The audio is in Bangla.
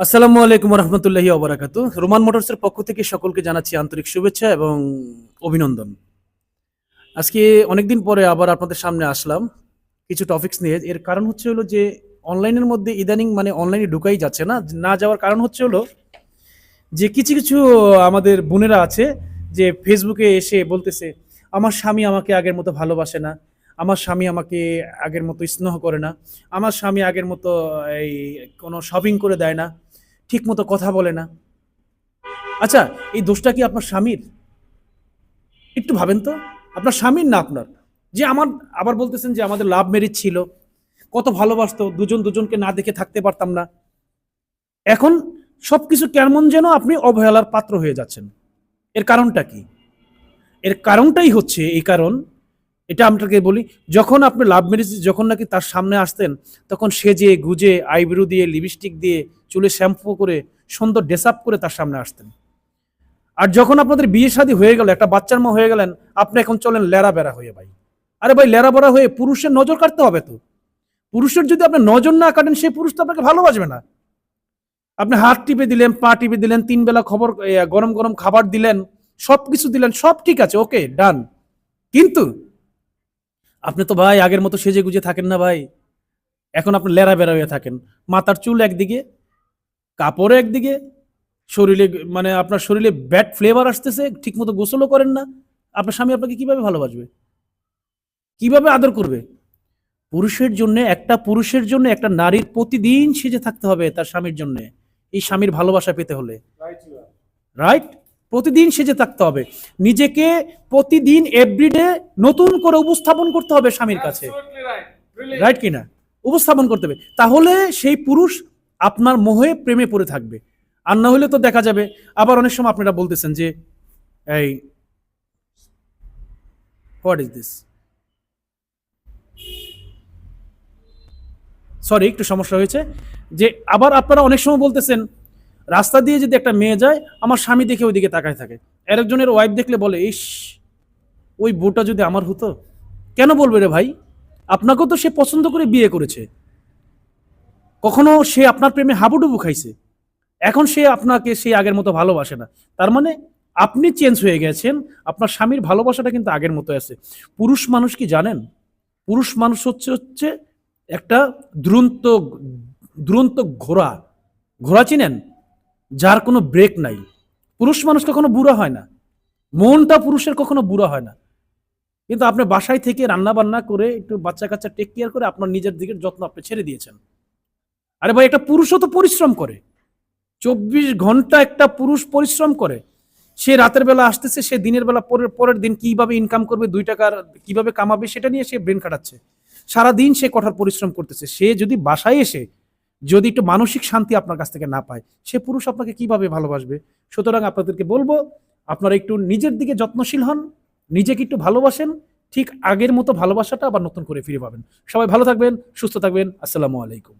আসসালামু আলাইকুম রহমতুল্লাহি ওবরাকাতু। রোমান মোটরসের পক্ষ থেকে সকলকে জানাচ্ছি আন্তরিক শুভেচ্ছা এবং অভিনন্দন। আজকে অনেকদিন পরে আবার আপনাদের সামনে আসলাম কিছু টপিকস নিয়ে। এর কারণ হচ্ছে হলো যে অনলাইনের মধ্যে ইদানিং অনলাইনে ঢুকাই যাচ্ছে না। না যাওয়ার কারণ হচ্ছে হলো যে কিছু কিছু আমাদের বোনেরা আছে যে ফেসবুকে এসে বলতেছে আমার স্বামী আমাকে আগের মতো ভালোবাসে না, আমার স্বামী আমাকে আগের মতো স্নেহ করে না, আমার স্বামী আগের মতো এই কোনো শপিং করে দেয় না, ঠিক মতো কথা বলে না। আচ্ছা, এই দোষটা কি আপনার স্বামীর? একটু ভাবেন তো, আপনার স্বামীর না আপনার। যে আমার আবার বলতেছেন যে আমাদের লাভ ম্যারেজ ছিল, কত ভালোবাসতো, দুজন দুজনকে না দেখে থাকতে পারতাম না। এখন সবকিছু কেমন যেন আপনি অবহেলার পাত্র হয়ে যাচ্ছেন। এর কারণটা কি? এর কারণটাই হচ্ছে এই কারণ, এটা আপনাকে বলি, যখন আপনি লাভ ম্যারেজ যখন নাকি তার সামনে আসতেন, তখন সেজে গুজে আইব্রো দিয়ে লিপস্টিক দিয়ে চুলে শ্যাম্পু করে সুন্দর ড্রেস আপ করে তার সামনে আসতেন। আর যখন আপনাদের বিয়ে শাদী হয়ে গেল, একটা বাচ্চার মা হয়ে গেলেন, আপনি এখন চলেন লেরা বেড়া হয়ে ভাই। আরে ভাই, লেরা বেড়া হয়ে পুরুষের নজর কাটতে হবে তো। পুরুষের যদি আপনি নজর না কাটেন, সেই পুরুষ তো আপনাকে ভালোবাসবে না। আপনি হাত টিপে দিলেন, পা টিপে দিলেন, 3 বেলা খবর গরম গরম খাবার দিলেন, সবকিছু দিলেন, সব ঠিক আছে, ওকে ডান। কিন্তু আপনি তো ভাই আগের মতো সেজে গুজে থাকেন না ভাই। এখন আপনি লেরা বেড়া হয়ে থাকেন। মাথার চুল একদিকে, কাপড় একদিকে, শরীরে আপনার শরীরে ব্যাড ফ্লেভার আসতেছে, ঠিক মতো গোসলও করেন না। আপনার স্বামী আপনাকে কিভাবে ভালোবাসবে, কিভাবে আদর করবে? পুরুষের জন্য একটা নারীর প্রতিদিন সেজে থাকতে হবে তার স্বামীর জন্য, এই স্বামীর ভালোবাসা পেতে হলে। রাইট? প্রতিদিন সেজে থাকতে হবে, নিজেকে প্রতিদিন এভরিডে নতুন করে উপস্থাপন করতে হবে স্বামীর কাছে। রাইট কিনা? উপস্থাপন করতে হবে, তাহলে সেই পুরুষ আপনার মোহে প্রেমে পড়ে থাকবে। আর না হলে তো দেখা যাবে, আবার অনেক সময় আপনারা বলতেছেন যে এই হোয়াট ইজ দিস, সরি একটু সমস্যা হয়েছে। যে আবার আপনারা অনেক সময় বলতেছেন, রাস্তা দিয়ে যদি একটা মেয়ে যায়, আমার স্বামী দেখে ওইদিকে তাকায় থাকে, আরেকজনের ওয়াইফ দেখলে বলে ইস, ওই বউটা যদি আমার হতো। কেন বলবে রে ভাই? আপনাকেও তো সে পছন্দ করে বিয়ে করেছে, কখনো সে আপনার প্রেমে হাবুডুবু খাইছে, এখন সে আপনাকে সেই আগের মতো ভালোবাসে না। তার মানে আপনি চেঞ্জ হয়ে গেছেন, আপনার স্বামীর ভালোবাসাটা কিন্তু আগের মতো আছে। পুরুষ মানুষ কি জানেন? পুরুষ মানুষ হচ্ছে হচ্ছে একটা দুরন্ত দুরন্ত ঘোড়া। ঘোড়া চিনেন? যার কোনো ব্রেক নাই। পুরুষ মানুষ কখনো বুড়া হয় না, মনটা পুরুষের কখনো বুড়া হয় না। কিন্তু আপনি বাসায় থেকে রান্না বান্না করে একটু বাচ্চা কাচ্চা টেক কেয়ার করে আপনার নিজের দিকের যত্ন আপনি ছেড়ে দিয়েছেন। আরে ভাই, একটা পুরুষও তো পরিশ্রম করে, 24 ঘন্টা একটা পুরুষ পরিশ্রম করে। সে রাতের বেলা আসতেছে, সে দিনের বেলা পরের পরের দিন কিভাবে ইনকাম করবে, 2 টাকার কিভাবে কামাবে, সেটা নিয়ে সে ব্রেন খাটাচ্ছে। সারাদিন সে কঠোর পরিশ্রম করতেছে। সে যদি বাসায় এসে যদি একটু মানসিক শান্তি আপনার কাছ থেকে না পায়, সে পুরুষ আপনাকে কিভাবে ভালোবাসবে? সুতরাং আপনাদেরকে বলবো, আপনারা একটু নিজের দিকে যত্নশীল হন, নিজেকে একটু ভালোবাসেন, ঠিক আগের মতো ভালোবাসাটা আবার নতুন করে ফিরে পাবেন। সবাই ভালো থাকবেন, সুস্থ থাকবেন। আসসালামু আলাইকুম।